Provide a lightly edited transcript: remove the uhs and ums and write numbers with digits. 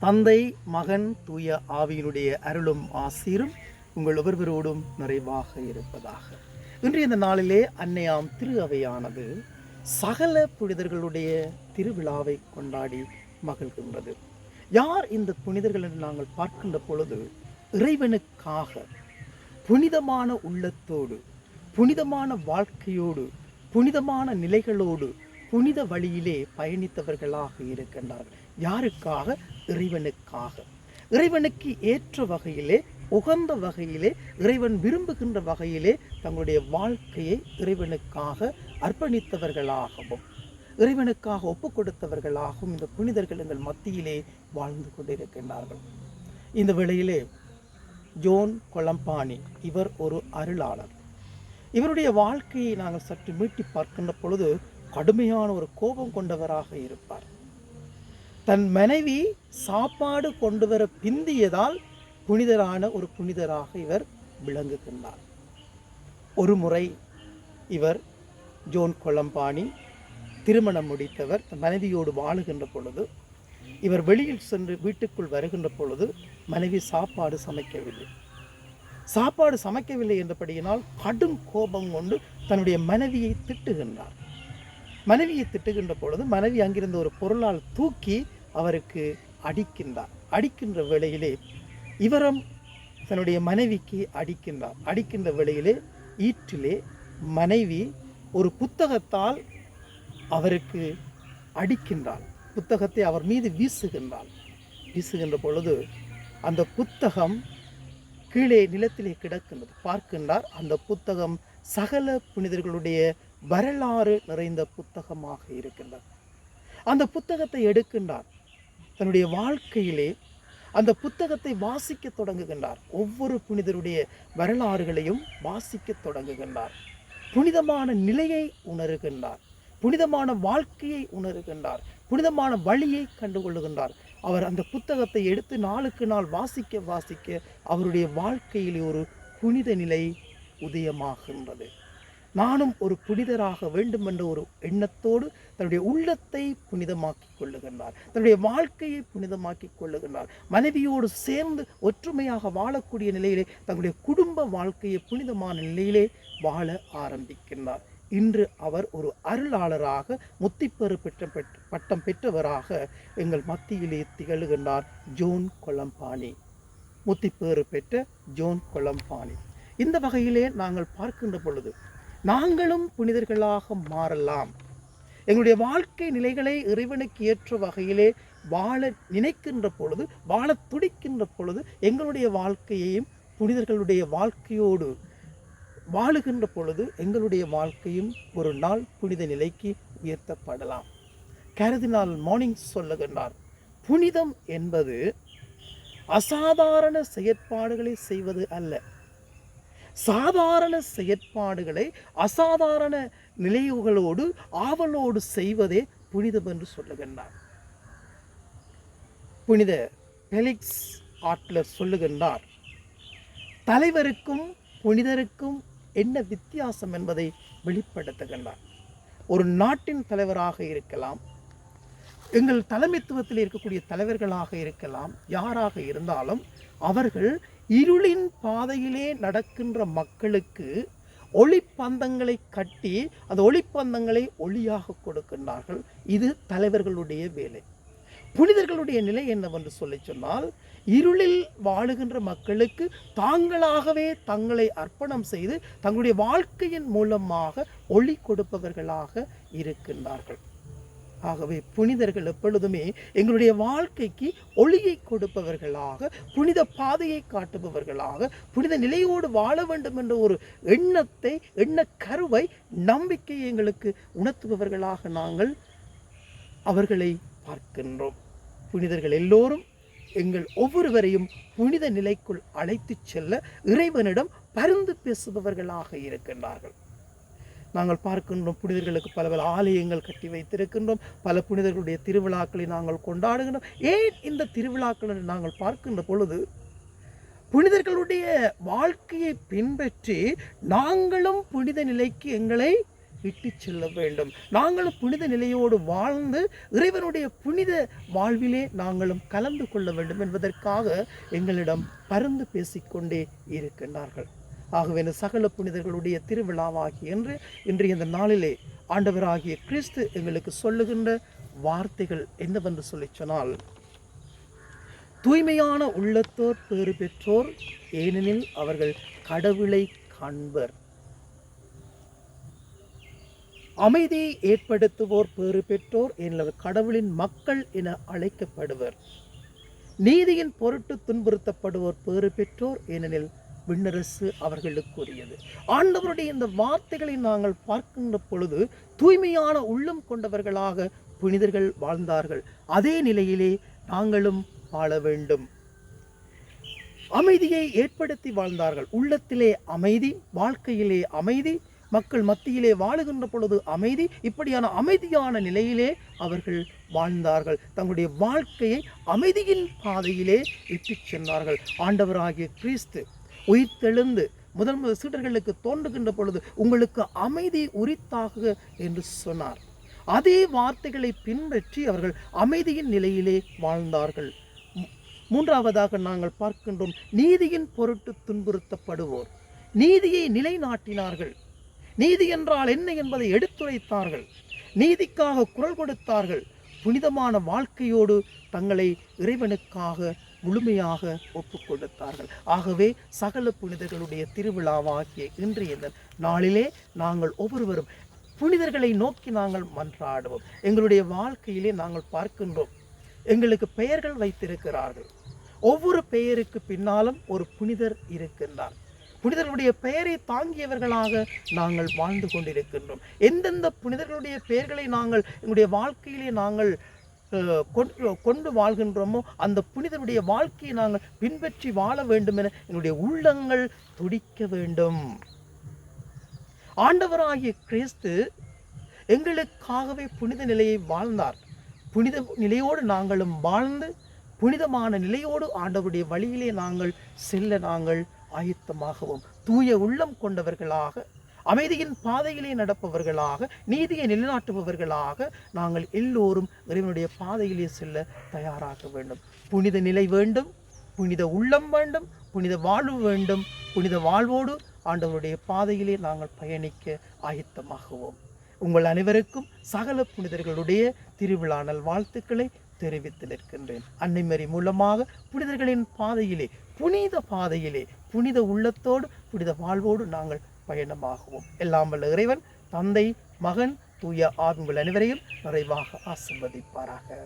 தந்தை, மகன், தூய ஆவியினுடைய அருளும் ஆசீரும் உங்கள் ஒவ்வொருவரோடும் நிறைவாக இருப்பதாக. இன்றைய இந்த நாளிலே அன்னையாம் திரு அவையானது சகல புனிதர்களுடைய திருவிழாவை கொண்டாடி மகிழ்கின்றது. யார் இந்த புனிதர்கள் என்று நாங்கள் பார்க்கின்ற பொழுது, இறைவனுக்காக புனிதமான உள்ளத்தோடு, புனிதமான வாழ்க்கையோடு, புனிதமான நிலைகளோடு, புனித வழியிலே பயணித்தவர்களாக இருக்கின்றார்கள். யாருக்காக? இறைவனுக்காக. இறைவனுக்கு ஏற்ற வகையிலே, உகந்த வகையிலே, இறைவன் விரும்புகின்ற வகையிலே தங்களுடைய வாழ்க்கையை இறைவனுக்காக அர்ப்பணித்தவர்களாகவும் இறைவனுக்காக ஒப்பு கொடுத்தவர்களாகவும் இந்த புனிதர்கள் எங்கள் மத்தியிலே வாழ்ந்து கொண்டிருக்கின்றார்கள். இந்த வேளையிலே ஜோன் கொலம்பானி இவர் ஒரு அருளாளர். இவருடைய வாழ்க்கையை நாங்கள் சற்று மீட்டி பார்க்கின்ற பொழுது கடுமையான ஒரு கோபம் கொண்டவராக இருப்பார். தன் மனைவி சாப்பாடு கொண்டு வர பிந்தியதால் புனிதரான ஒரு புனிதராக இவர் விளங்குகின்றார். ஒரு முறை இவர் ஜோன் கொலம்பானி திருமணம் முடித்தவர். தன் மனைவியோடு வாழுகின்ற பொழுது இவர் வெளியில் சென்று வீட்டுக்குள் வருகின்ற பொழுது மனைவி சாப்பாடு சமைக்கவில்லை என்றபடியினால் கடும் கோபம் கொண்டு தன்னுடைய மனைவியை திட்டுகின்றார். மனைவியை திட்டுகின்ற பொழுது மனைவி அங்கிருந்த ஒரு பொருளால் தூக்கி அவருக்கு அடிக்கின்ற வேளையிலே இவரும் தன்னுடைய மனைவிக்கு அடிக்கின்ற வேளையிலே ஈற்றிலே மனைவி ஒரு புத்தகத்தால் அவருக்கு அடிக்கின்றாள். புத்தகத்தை அவர் மீது வீசுகின்ற பொழுது அந்த புத்தகம் கீழே நிலத்திலே கிடக்கின்றது. பார்க்கின்றார், அந்த புத்தகம் சகல புனிதர்களுடைய வரலாறு நிறைந்த புத்தகமாக இருக்கின்றது. அந்த புத்தகத்தை எடுக்கின்றார். தன்னுடைய வாழ்க்கையிலே அந்த புத்தகத்தை வாசிக்க தொடங்குகின்றார். ஒவ்வொரு புனிதருடைய வரலாறுகளையும் வாசிக்க தொடங்குகின்றார். புனிதமான நிலையை உணர்கின்றார், புனிதமான வாழ்க்கையை உணர்கின்றார், புனிதமான வழியை கண்டுகொள்ளுகின்றார். அவர் அந்த புத்தகத்தை எடுத்து நாளுக்கு நாள் வாசிக்க அவருடைய வாழ்க்கையிலே ஒரு புனித நிலை உதயமாகின்றது. நானும் ஒரு புனிதராக வேண்டும் என்ற ஒரு எண்ணத்தோடு தன்னுடைய உள்ளத்தை புனிதமாக்கிக் கொள்ளுகின்றார், தன்னுடைய வாழ்க்கையை புனிதமாக்கிக் கொள்ளுகின்றார். மனைவியோடு சேர்ந்து ஒற்றுமையாக வாழக்கூடிய நிலையிலே தன்னுடைய குடும்ப வாழ்க்கையை புனிதமான நிலையிலே வாழ ஆரம்பிக்கின்றார். இன்று அவர் ஒரு அருளாளராக முத்திப்பெறு பட்டம் பெற்றவராக எங்கள் மத்தியிலே திகழ்கின்றார். ஜோன் கொலம்பானி, முத்திப்பேறு பெற்ற ஜோன் கொலம்பானி. இந்த வகையிலே நாங்கள் பார்க்கின்ற பொழுது நாங்களும் புனிதர்களாக மாறலாம். எங்களுடைய வாழ்க்கை நிலைகளை இறைவனுக்கு ஏற்ற வகையிலே வாழ நினைக்கின்ற பொழுது, வாழ துடிக்கின்ற பொழுது எங்களுடைய வாழ்க்கையையும் புனிதர்களுடைய வாழ்க்கையோடு வாழுகின்ற பொழுது எங்களுடைய வாழ்க்கையும் ஒரு நாள் புனித நிலைக்கு உயர்த்தப்படலாம். கர்தினால் மார்னிங் சொல்லுகின்றார், புனிதம் என்பது அசாதாரண செயற்பாடுகளை செய்வது அல்ல, சாதாரண செயற்பாடுகளை அசாதாரண நிலைகளோடு ஆவலோடு செய்வதே புனிதம் என்று சொல்லுகின்றார். புனித பெலிக்ஸ் ஆட்லர் சொல்லுகின்றார், தலைவருக்கும் புனிதருக்கும் என்ன வித்தியாசம் என்பதை வெளிப்படுத்துகின்றார். ஒரு நாட்டின் தலைவராக இருக்கலாம், எங்கள் தலைமைத்துவத்தில் இருக்கக்கூடிய தலைவர்களாக இருக்கலாம், யாராக இருந்தாலும் அவர்கள் இருளின் பாதையிலே நடக்கின்ற மக்களுக்கு ஒளிப்பந்தங்களை கட்டி அந்த ஒளிப்பந்தங்களை ஒளியாக கொடுக்கின்றார்கள். இது தலைவர்களுடைய வேலை. புனிதர்களுடைய நிலை என்னவென்று சொன்னால், இருளில் வாழுகின்ற மக்களுக்கு தாங்களாகவே தங்களை அர்ப்பணம் செய்து தங்களுடைய வாழ்க்கையின் மூலமாக ஒளி கொடுப்பவர்களாக இருக்கின்றார்கள். ஆகவே புனிதர்கள் எப்பொழுதுமே எங்களுடைய வாழ்க்கைக்கு ஒளியை கொடுப்பவர்களாக, புனித பாதையை காட்டுபவர்களாக, புனித நிலையோடு வாழ வேண்டும் என்ற ஒரு எண்ண கருவை, நம்பிக்கையை எங்களுக்கு உணர்த்துபவர்களாக நாங்கள் அவர்களை பார்க்கின்றோம். புனிதர்கள் எல்லோரும் எங்கள் ஒவ்வொருவரையும் புனித நிலைக்குள் அழைத்து செல்ல இறைவனிடம் பரிந்து பேசுபவர்களாக இருக்கின்றார்கள். நாங்கள் பார்க்கின்றோம், புனிதர்களுக்கு பல ஆலயங்கள் கட்டி வைத்திருக்கின்றோம், பல புனிதர்களுடைய திருவிழாக்களை நாங்கள் கொண்டாடுகின்றோம். ஏன் இந்த திருவிழாக்கள் என்று நாங்கள் பார்க்கின்ற பொழுது புனிதர்களுடைய வாழ்க்கையை பின்பற்றி நாங்களும் புனித நிலைக்கு எங்களை இட்டு செல்ல வேண்டும். நாங்களும் புனித நிலையோடு வாழ்ந்து இறைவனுடைய புனித வாழ்விலே நாங்களும் கலந்து கொள்ள வேண்டும் என்பதற்காக எங்களிடம் பரிந்து பேசிக்கொண்டே இருக்கின்றார்கள். ஆகவே இந்த சகல புனிதர்களுடைய திருவிழாவாகிய என்று இன்றைய இந்த நாளிலே ஆண்டவராகிய கிறிஸ்து எங்களுக்கு சொல்லுகின்ற வார்த்தைகள் என்னவென்று சொல்லி சொன்னால், தூய்மையான உள்ளத்தோர் பேறு பெற்றோர், ஏனெனில் அவர்கள் கடவுளை காண்பர். அமைதியை ஏற்படுத்துவோர் பேறு பெற்றோர், ஏனெனில் கடவுளின் மக்கள் என அழைக்கப்படுவர். நீதியின் பொருட்டு துன்புறுத்தப்படுவோர் பேறு பெற்றோர், ஏனெனில் விண்ணரசு அவர்களுக்குரியது. ஆண்டவருடைய இந்த வார்த்தைகளை நாங்கள் பார்க்கின்ற பொழுது தூய்மையான உள்ளம் கொண்டவர்களாக புனிதர்கள் வாழ்ந்தார்கள். அதே நிலையிலே நாங்களும் வாழ வேண்டும். அமைதியை ஏற்படுத்தி வாழ்ந்தார்கள். உள்ளத்திலே அமைதி, வாழ்க்கையிலே அமைதி, மக்கள் மத்தியிலே வாழுகின்ற பொழுது அமைதி, இப்படியான அமைதியான நிலையிலே அவர்கள் வாழ்ந்தார்கள். தங்களுடைய வாழ்க்கையை அமைதியின் பாதையிலே இட்டுச் சென்றார்கள். ஆண்டவராகிய கிறிஸ்து உயிர்த்தெழுந்து முதல் சீடர்களுக்கு தோன்றுகின்ற பொழுது உங்களுக்கு அமைதி உரித்தாக என்று சொன்னார். அதே வார்த்தைகளை பின்பற்றி அவர்கள் அமைதியின் நிலையிலே வாழ்ந்தார்கள். மூன்றாவதாக நாங்கள் பார்க்கின்றோம், நீதியின் பொருட்டு துன்புறுத்தப்படுவோர் நீதியை நிலைநாட்டினார்கள். நீதி என்றால் என்ன என்பதை எடுத்துரைத்தார்கள். நீதிக்காக குரல் கொடுத்தார்கள். புனிதமான வாழ்க்கையோடு தங்களை இறைவனுக்காக முழுமையாக ஒப்புக் கொடுத்தார்கள். ஆகவே சகல புனிதர்களுடைய திருவிழாவாகிய இன்றைய நாளிலே நாங்கள் ஒவ்வொருவரும் புனிதர்களை நோக்கி நாங்கள் மன்றாடுவோம். எங்களுடைய வாழ்க்கையிலே நாங்கள் பார்க்கின்றோம், எங்களுக்கு பெயர்கள் வைத்திருக்கிறார்கள். ஒவ்வொரு பெயருக்கு பின்னாலும் ஒரு புனிதர் இருக்கின்றார். புனிதர்களுடைய பெயரை தாங்கியவர்களாக நாங்கள் வாழ்ந்து கொண்டிருக்கின்றோம். எந்தெந்த புனிதர்களுடைய பெயர்களை நாங்கள் எங்களுடைய வாழ்க்கையிலே நாங்கள் கொண்டு வாழ்கின்றோமோ அந்த புனிதருடைய வாழ்க்கையை நாங்கள் பின்பற்றி வாழ வேண்டும் என எங்களுடைய உள்ளங்கள் துடிக்க வேண்டும். ஆண்டவராகிய கிறிஸ்து எங்களுக்காகவே புனித நிலையை வாழ்ந்தார். புனித நிலையோடு நாங்களும் வாழ்ந்து புனிதமான நிலையோடு ஆண்டவருடைய வழியிலே நாங்கள் செல்ல நாங்கள் ஆயத்தமாகவும் தூய உள்ளம் கொண்டவர்களாக, அமைதியின் பாதையிலே நடப்பவர்களாக, நீதியை நிலைநாட்டுபவர்களாக நாங்கள் எல்லோரும் இறைவனுடைய பாதையிலே செல்ல தயாராக வேண்டும். புனித நிலை வேண்டும், புனித உள்ளம் வேண்டும், புனித வாழ்வு வேண்டும். புனித வாழ்வோடு ஆண்டவருடைய பாதையிலே நாங்கள் பயணிக்க ஆயத்தமாகுவோம். உங்கள் அனைவருக்கும் சகல புனிதர்களுடைய திருவிழா நல் வாழ்த்துக்களை தெரிவித்து நிற்கின்றேன். அன்னைமரி மூலமாக புனிதர்களின் பாதையிலே, புனித பாதையிலே, புனித உள்ளத்தோடு புனித வாழ்வோடு நாங்கள் பயணமாகுவோம். எல்லாம் வல்ல இறைவன் தந்தை, மகன், தூய ஆவி உங்கள் அனைவரையும் நிறைவாக ஆசீர்வதிப்பாராக.